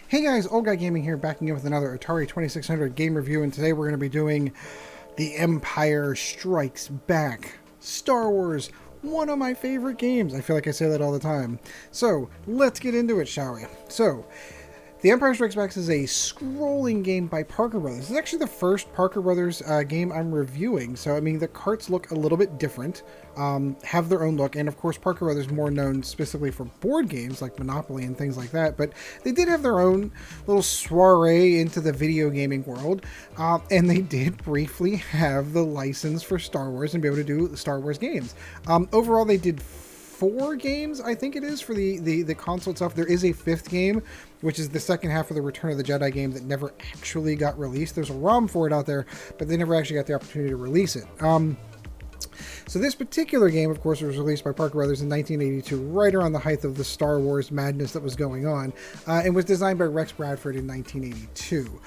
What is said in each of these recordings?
Hey guys, Old Guy Gaming here, backing in with another Atari 2600 game review, and today we're going to be doing The Empire Strikes Back. Star Wars, one of my favorite games. I feel like I say that all the time. So, let's get into it, shall we? The Empire Strikes Back is a scrolling game by Parker Brothers. This is actually the first Parker Brothers game I'm reviewing. So, I mean, the carts look a little bit different, have their own look. And, of course, Parker Brothers more known specifically for board games like Monopoly and things like that. But they did have their own little soiree into the video gaming world. And they did briefly have the license for Star Wars and be able to do Star Wars games. Overall, they did 4 games, I think it is, for the console itself. There is a 5th game, which is the second half of the Return of the Jedi game that never actually got released. There's a ROM for it out there, but they never actually got the opportunity to release it. So this particular game, of course, was released by Parker Brothers in 1982, right around the height of the Star Wars madness that was going on, and was designed by Rex Bradford in 1982.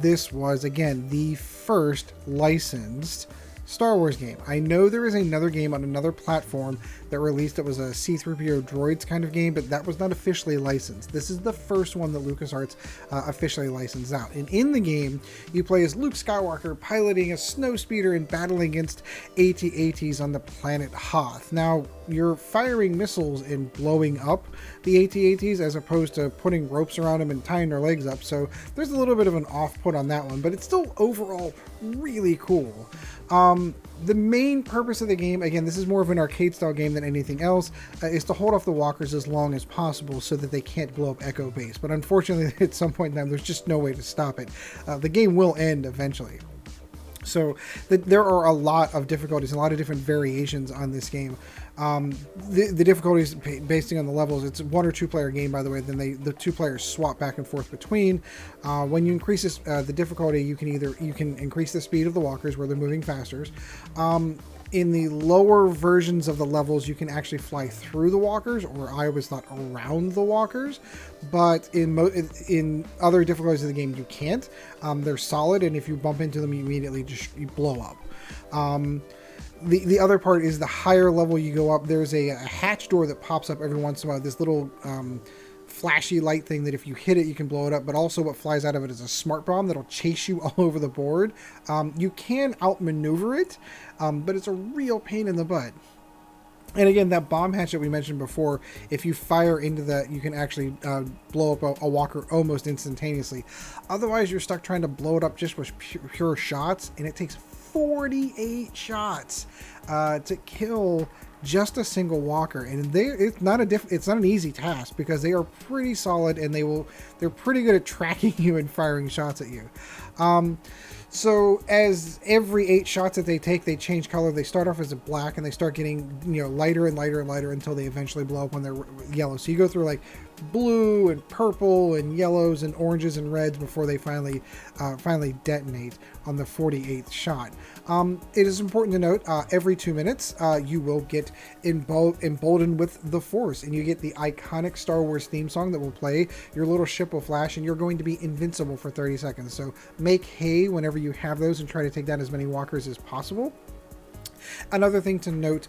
This was, again, the first licensed Star Wars game. I know there is another game on another platform that released that was a C-3PO droids kind of game, but that was not officially licensed. This is the first one that LucasArts officially licensed out. And in the game, you play as Luke Skywalker piloting a snowspeeder and battling against AT-ATs on the planet Hoth. Now, you're firing missiles and blowing up the AT-ATs as opposed to putting ropes around them and tying their legs up. So there's a little bit of an off-put on that one, but it's still overall really cool. The main purpose of the game, again, this is more of an arcade style game than anything else, is to hold off the walkers as long as possible so that they can't blow up Echo Base. But unfortunately, at some point in time, there's just no way to stop it. The game will end eventually. So there are a lot of difficulties, a lot of different variations on this game. The difficulties based on the levels, it's a 1 or 2 player game, by the way. Then the 2 players swap back and forth between. When you increase this, the difficulty, you can increase the speed of the walkers where they're moving faster. In the lower versions of the levels, you can actually fly through the walkers, or I always thought around the walkers. But in other difficulties of the game, you can't. They're solid, and if you bump into them, you immediately you blow up. The other part is the higher level you go up, there's a hatch door that pops up every once in a while. This little flashy light thing that if you hit it, you can blow it up. But also what flies out of it is a smart bomb that'll chase you all over the board. You can outmaneuver it, but it's a real pain in the butt. And again, that bomb hatch that we mentioned before, if you fire into that, you can actually blow up a walker almost instantaneously. Otherwise, you're stuck trying to blow it up just with pure shots, and it takes 48 shots to kill just a single walker. And it's not an easy task, because they are pretty solid, and they're pretty good at tracking you and firing shots at you. So as every 8 shots that they take, they change color. They start off as a black, and they start getting, lighter and lighter and lighter until they eventually blow up when they're yellow. So you go through like blue and purple and yellows and oranges and reds before they finally detonate on the 48th shot. It is important to note, every 2 minutes, you will get emboldened with the Force, and you get the iconic Star Wars theme song that will play. Your little ship will flash, and you're going to be invincible for 30 seconds. So make hay whenever you have those and try to take down as many walkers as possible. Another thing to note,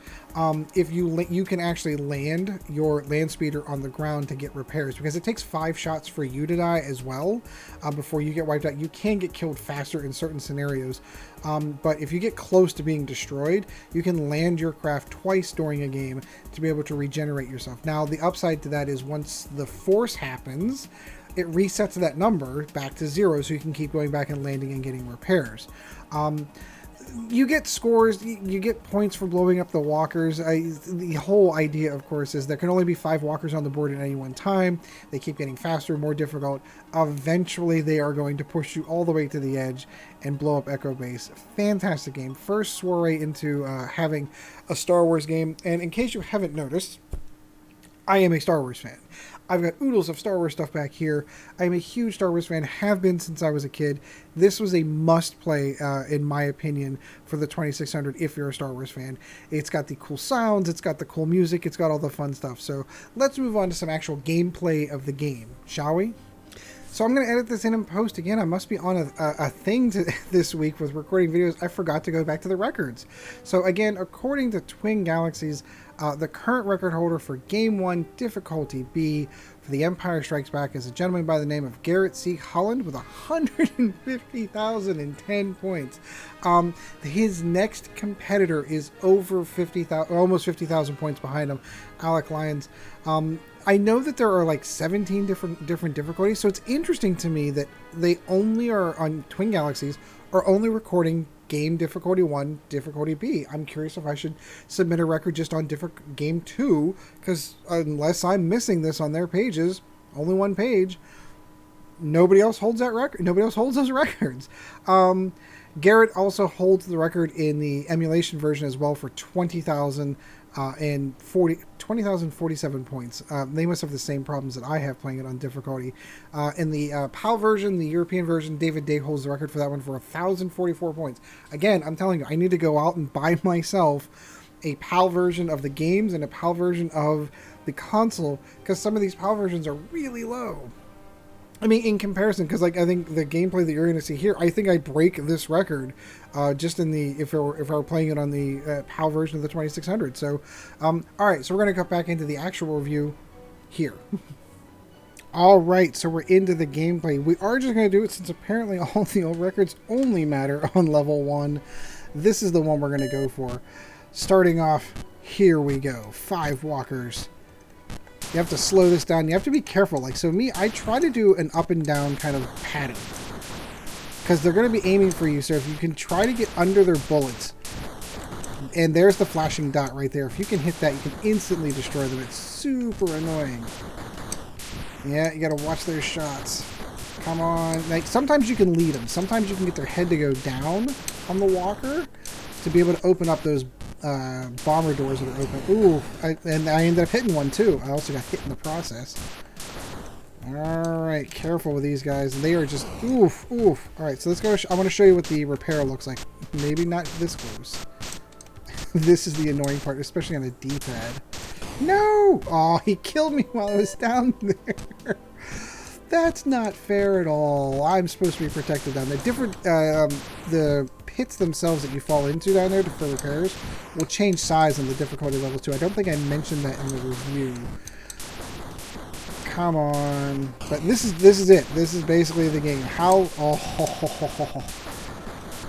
if you can actually land your land speeder on the ground to get repairs, because it takes 5 shots for you to die as well before you get wiped out. You can get killed faster in certain scenarios, but if you get close to being destroyed, you can land your craft twice during a game to be able to regenerate yourself. Now, the upside to that is once the Force happens, it resets that number back to 0, so you can keep going back and landing and getting repairs. You get scores, you get points for blowing up the walkers. The whole idea, of course, is there can only be 5 walkers on the board at any one time. They keep getting faster, more difficult. Eventually, they are going to push you all the way to the edge and blow up Echo Base. Fantastic game. First soiree into having a Star Wars game. And in case you haven't noticed, I am a Star Wars fan. I've got oodles of Star Wars stuff back here. I'm a huge Star Wars fan, have been since I was a kid. This was a must-play, in my opinion, for the 2600 if you're a Star Wars fan. It's got the cool sounds, it's got the cool music, it's got all the fun stuff. So let's move on to some actual gameplay of the game, shall we? So I'm going to edit this in post again. I must be on a thing this week with recording videos. I forgot to go back to the records. So again, according to Twin Galaxies, the current record holder for Game 1 difficulty B for The Empire Strikes Back is a gentleman by the name of Garrett C. Holland with 150,010 points. His next competitor is over 50,000, almost 50,000 points behind him, Alec Lyons. I know that there are like 17 different difficulties, so it's interesting to me that they only are on Twin Galaxies are only recording game difficulty 1, difficulty B. I'm curious if I should submit a record just on game 2, because unless I'm missing this on their pages, only one page, nobody else holds that record. Nobody else holds those records. Garrett also holds the record in the emulation version as well for 20,047 points. They must have the same problems that I have playing it on difficulty. In the PAL version, the European version, David Day holds the record for that one for 1,044 points. Again, I'm telling you, I need to go out and buy myself a PAL version of the games and a PAL version of the console, because some of these PAL versions are really low. I mean, in comparison, because like I think the gameplay that you're going to see here, I think I break this record just in the if I were playing it on the PAL version of the 2600. So, all right, so we're going to cut back into the actual review here. All right, so we're into the gameplay. We are just going to do it since apparently all the old records only matter on level 1. This is the one we're going to go for. Starting off, here we go. 5 walkers. You have to slow this down. You have to be careful. Like, so me, I try to do an up and down kind of pattern, because they're going to be aiming for you. So if you can try to get under their bullets, and there's the flashing dot right there. If you can hit that, you can instantly destroy them. It's super annoying. Yeah, you got to watch their shots. Come on. Like, sometimes you can lead them. Sometimes you can get their head to go down on the walker to be able to open up those bomber doors that are open. Ooh, and I ended up hitting one too. I also got hit in the process. Alright, careful with these guys. They are just, oof. Alright, so let's go. I want to show you what the repair looks like. Maybe not this close. This is the annoying part, especially on a D-pad. No! Oh, he killed me while I was down there. That's not fair at all. I'm supposed to be protected down there. The pits themselves that you fall into down there for repairs will change size on the difficulty level too. I don't think I mentioned that in the review. Come on. But this is it. This is basically the game. How... Oh,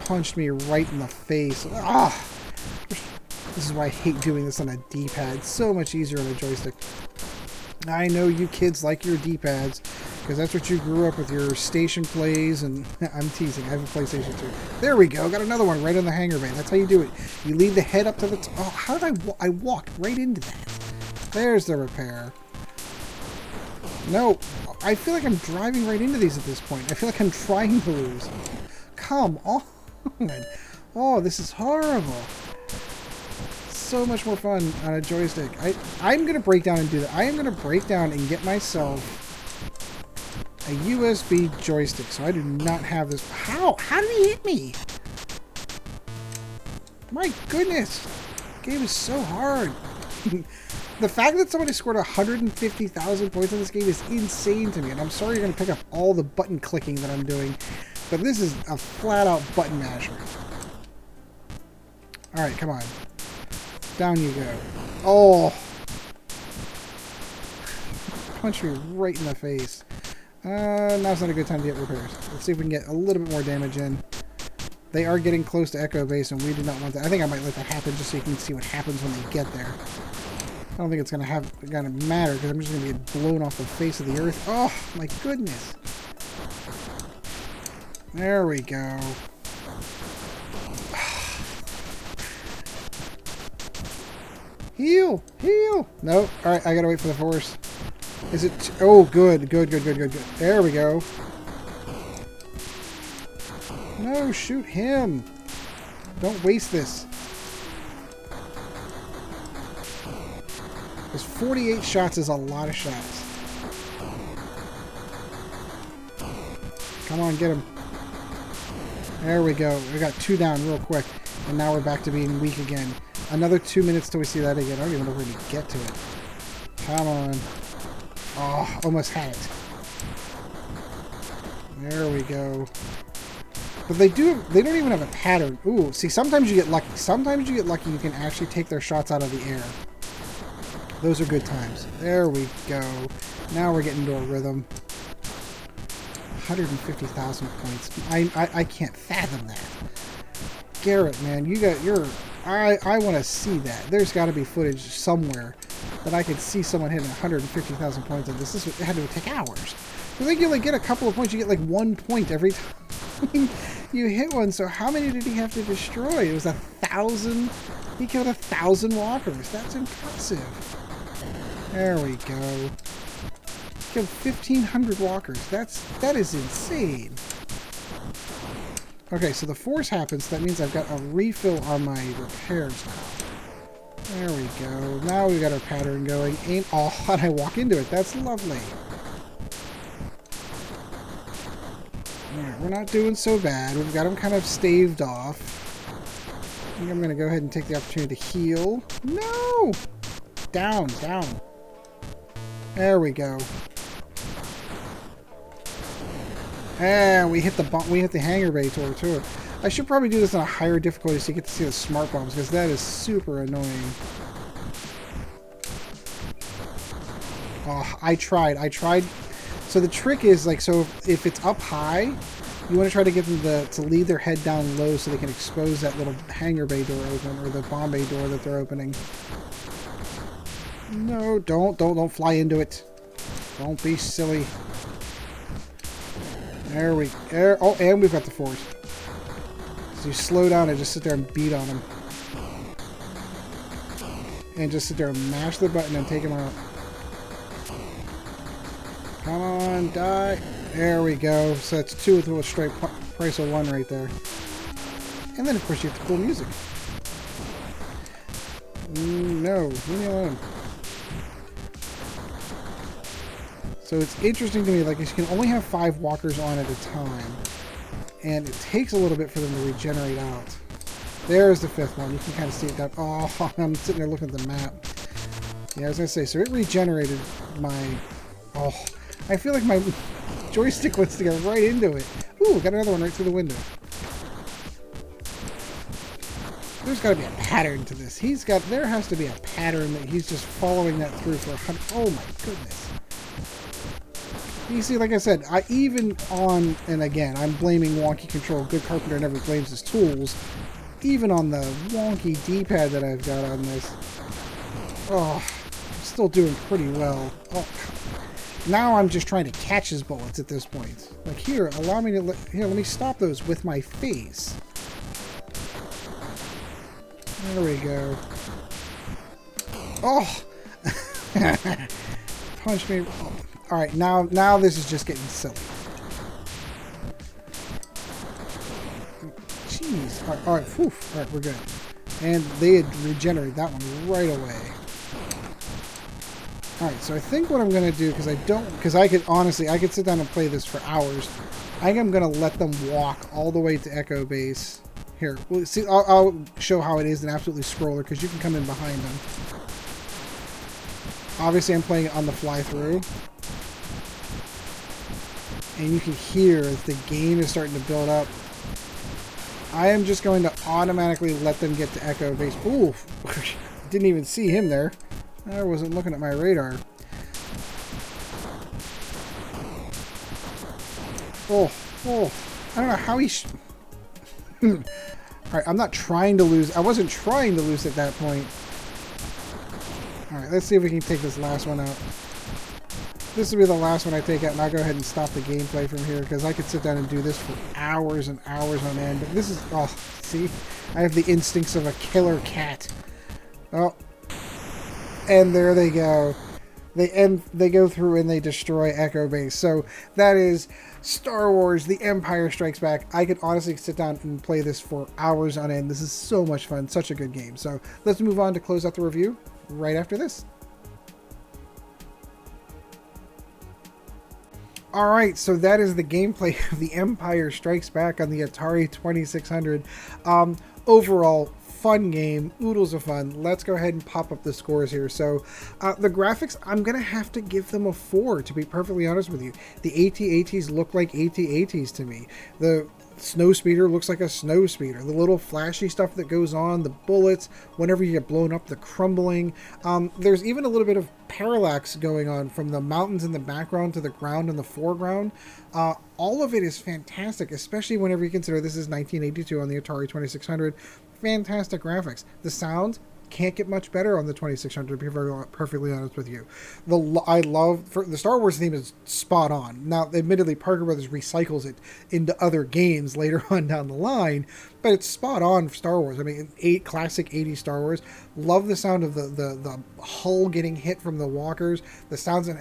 punched me right in the face. Ah! This is why I hate doing this on a D-pad. It's so much easier on a joystick. I know you kids like your D-pads, because that's what you grew up with, your station plays, and I'm teasing. I have a PlayStation 2. There we go. Got another one right on the hanger bay. That's how you do it. You lead the head up to the top. Oh, how did I walked right into that. There's the repair. No, I feel like I'm driving right into these at this point. I feel like I'm trying to lose. Come on. Oh, this is horrible. So much more fun on a joystick. I'm going to break down and do that. I am going to break down and get myself a USB joystick, so I do not have this. How? How did he hit me? My goodness. The game is so hard. The fact that somebody scored 150,000 points in this game is insane to me, and I'm sorry you're going to pick up all the button clicking that I'm doing, but this is a flat-out button masher. Alright, come on. Down you go. Oh! Punch me right in the face. Now's not a good time to get repairs. Let's see if we can get a little bit more damage in. They are getting close to Echo Base, and we do not want that. I think I might let that happen just so you can see what happens when they get there. I don't think it's gonna matter, because I'm just gonna get blown off the face of the earth. Oh my goodness! There we go. Heal! Heal! No. Alright, I gotta wait for the force. Is it... Oh, good. Good. There we go. No, shoot him. Don't waste this. Because 48 shots is a lot of shots. Come on, get him. There we go. We got 2 down real quick. And now we're back to being weak again. Another 2 minutes till we see that again. I don't even know where to get to it. Come on. Oh, almost had it. There we go. But they don't even have a pattern. Ooh, see, sometimes you get lucky. Sometimes you get lucky you can actually take their shots out of the air. Those are good times. There we go. Now we're getting into a rhythm. 150,000 points. I can't fathom that. Garrett, man, I want to see that. There's got to be footage somewhere that I could see someone hitting 150,000 points on this. It had to take hours. I think you only get a couple of points. You get like 1 point every time you hit one. So how many did he have to destroy? It was 1,000. He killed 1,000 walkers. That's impressive. There we go. Killed 1,500 walkers. That is insane. Okay, so the force happens. That means I've got a refill on my repairs now. There we go. Now we got our pattern going. Aim. Oh, and I walk into it. That's lovely. Alright, we're not doing so bad. We've got him kind of staved off. I think I'm going to go ahead and take the opportunity to heal. No! Down, down. There we go. And we hit the hangar bay door too. I should probably do this on a higher difficulty so you get to see the smart bombs, because that is super annoying. Oh, I tried. So the trick is, like, so if it's up high, you want to try to get them to leave their head down low so they can expose that little hangar bay door open, or the bomb bay door that they're opening. No, don't fly into it. Don't be silly. There we go. Oh, and we've got the force. So you slow down and just sit there and beat on them. And just sit there and mash the button and take them out. Come on, die. There we go. So that's 2 with a straight price of 1 right there. And then, of course, you have the cool music. No, leave me alone. So it's interesting to me, like, you can only have 5 walkers on at a time. And it takes a little bit for them to regenerate out. There's the 5th one. You can kind of see it down. Oh, I'm sitting there looking at the map. Yeah, I was going to say, so it regenerated my... Oh, I feel like my joystick wants to go right into it. Ooh, got another one right through the window. There's got to be a pattern to this. There has to be a pattern that he's just following that through for 100... Oh my goodness. You see, like I said, and again, I'm blaming wonky control. Good carpenter never blames his tools. Even on the wonky D-pad that I've got on this. Oh, I'm still doing pretty well. Oh, now I'm just trying to catch his bullets at this point. Like, here, allow me to... Here, let me stop those with my face. There we go. Oh! Punch me. Oh. Alright, now this is just getting silly. Jeez. Alright, whew. Alright, we're good. And they had regenerated that one right away. Alright, so I think what I'm going to do, because I could sit down and play this for hours. I think I'm going to let them walk all the way to Echo Base. Here, well, see, I'll show how it is an absolutely scroller, because you can come in behind them. Obviously, I'm playing it on the fly-through. And you can hear as the game is starting to build up. I am just going to automatically let them get to Echo Base. Ooh, didn't even see him there. I wasn't looking at my radar. Oh, I don't know how he... Alright, I'm not trying to lose. I wasn't trying to lose at that point. Alright, let's see if we can take this last one out. This will be the last one I take out, and I'll go ahead and stop the gameplay from here, because I could sit down and do this for hours and hours on end. But this is... Oh, see? I have the instincts of a killer cat. Oh. And there they go. They go through and they destroy Echo Base. So that is Star Wars: The Empire Strikes Back. I could honestly sit down and play this for hours on end. This is so much fun. Such a good game. So let's move on to close out the review right after this. Alright, so that is the gameplay of The Empire Strikes Back on the Atari 2600. Overall, fun game, oodles of fun. Let's go ahead and pop up the scores here. So, the graphics, I'm going to have to give them a 4, to be perfectly honest with you. The AT-ATs look like AT-ATs to me. snow speeder looks like a snow speeder. The little flashy stuff that goes on, the bullets, whenever you get blown up, the crumbling. There's even a little bit of parallax going on from the mountains in the background to the ground in the foreground. All of it is fantastic, especially whenever you consider this is 1982 on the Atari 2600. Fantastic graphics. The sound can't get much better on the 2600, to be very perfectly honest with you. The Star Wars theme is spot on. Now, admittedly, Parker Brothers recycles it into other games later on down the line, but it's spot on for Star Wars. I mean, classic 80s Star Wars. Love the sound of the hull getting hit from the walkers, the sounds and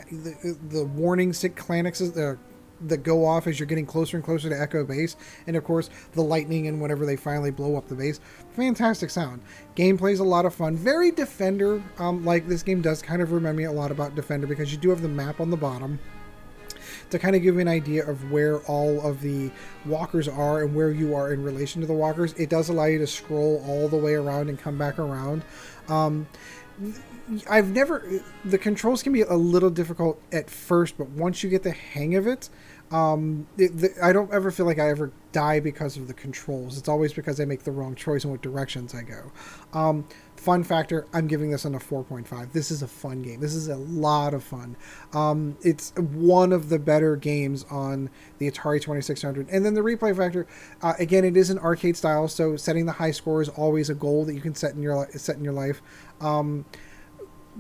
the warning clanixes, that go off as you're getting closer and closer to Echo Base, and of course the lightning and whenever they finally blow up the base. Fantastic sound. Gameplay's a lot of fun. Very Defender, like this game does kind of remind me a lot about Defender, because you do have the map on the bottom to kind of give you an idea of where all of the walkers are and where you are in relation to the walkers. It does allow you to scroll all the way around and come back around. The controls can be a little difficult at first, but once you get the hang of it, I don't ever feel like I ever die because of the controls. It's always because I make the wrong choice in what directions I go. Fun factor, I'm giving this on a 4.5. This is a fun game. This is a lot of fun. It's one of the better games on the Atari 2600. And then the replay factor, again, it is an arcade style, so setting the high score is always a goal that you can set in your life.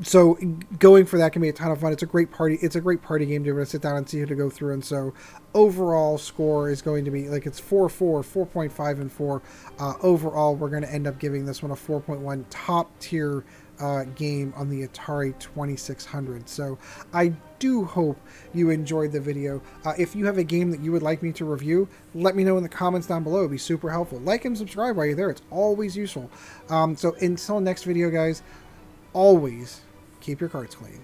So going for that can be a ton of fun. It's a great party. It's a great party game to be able to sit down and see who to go through. And so overall score is going to be like, it's 4.4, 4.5, and 4. Overall, we're going to end up giving this one a 4.1, top tier game on the Atari 2600. So I do hope you enjoyed the video. If you have a game that you would like me to review, let me know in the comments down below. It'd be super helpful. Like and subscribe while you're there. It's always useful. So until next video, guys, always keep your cards clean.